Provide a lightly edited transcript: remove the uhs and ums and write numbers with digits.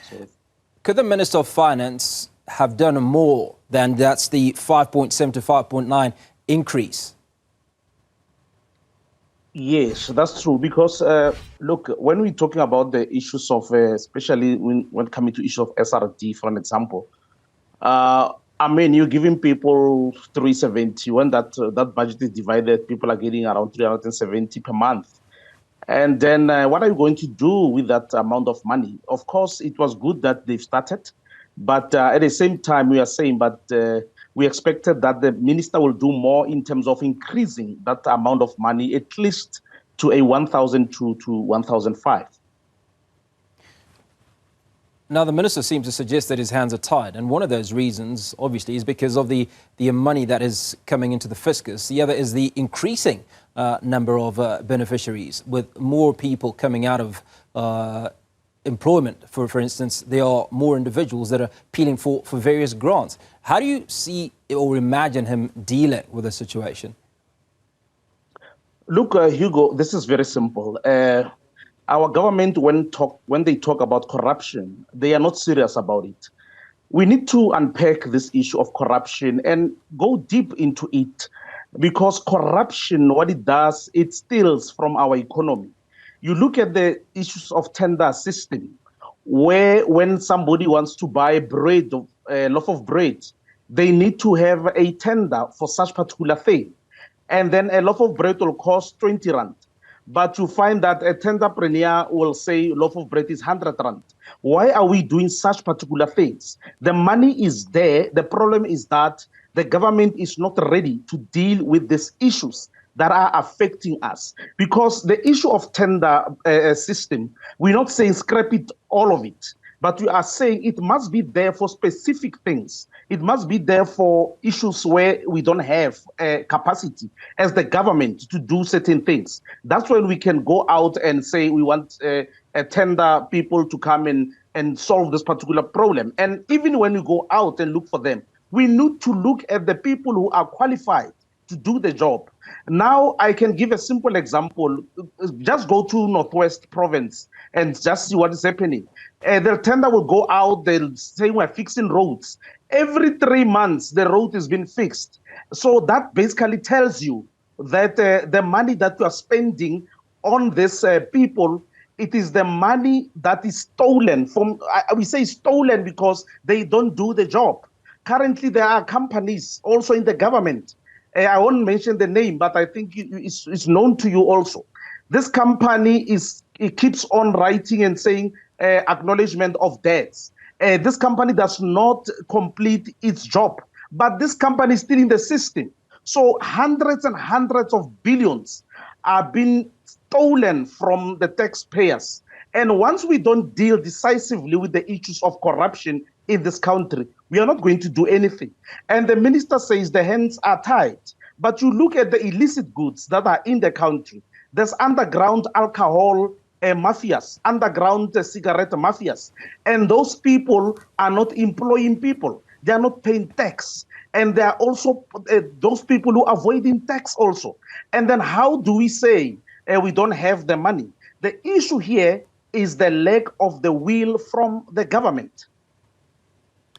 So, could the Minister of Finance have done more than that's the 5.7 to 5.9 increase? yes, that's true. Because look, when we're talking about the issues of, especially when coming to issue of SRD, for an example, I mean, you're giving people 370. When that budget is divided, people are getting around 370 per month. And then what are you going to do with that amount of money? Of course, it was good that they've started, but at the same time, we are saying, but we expected that the minister will do more in terms of increasing that amount of money, at least to a 1,000 to 1,005. Now, the minister seems to suggest that his hands are tied, and one of those reasons, obviously, is because of the money that is coming into the fiscus. The other is the increasing number of beneficiaries, with more people coming out of employment. For instance, there are more individuals that are appealing for various grants. How do you see or imagine him dealing with the situation? Look, Hugo, this is very simple. Our government, when they talk about corruption, they are not serious about it. We need to unpack this issue of corruption and go deep into it, because corruption, what it does, it steals from our economy. You look at the issues of tender system, where when somebody wants to buy bread, a loaf of bread, they need to have a tender for such particular thing. And then a loaf of bread will cost 20 rand. But you find that a tenderpreneur will say loaf of bread is 100 rand. Why are we doing such particular things? The money is there. The problem is that the government is not ready to deal with these issues that are affecting us. Because the issue of tender system, we're not saying scrap it, all of it. But we are saying it must be there for specific things. It must be there for issues where we don't have capacity as the government to do certain things. That's when we can go out and say we want tender people to come in and solve this particular problem. And even when we go out and look for them, we need to look at the people who are qualified to do the job. Now, I can give a simple example. Just go to Northwest Province and just see what is happening. The tender will go out, they'll say we're fixing roads. Every 3 months, the road has been fixed. So that basically tells you that the money that you are spending on these people, it is the money that is stolen from, we say stolen because they don't do the job. Currently, there are companies also in the government. I won't mention the name, but I think it's known to you also. This company it keeps on writing and saying acknowledgement of debts. This company does not complete its job, but this company is still in the system. So hundreds and hundreds of billions are being stolen from the taxpayers. And once we don't deal decisively with the issues of corruption in this country, we are not going to do anything. And the minister says the hands are tied. But you look at the illicit goods that are in the country. There's underground alcohol mafias, underground cigarette mafias. And those people are not employing people. They are not paying tax. And there are also those people who are avoiding tax also. And then how do we say we don't have the money? The issue here is the lack of the will from the government.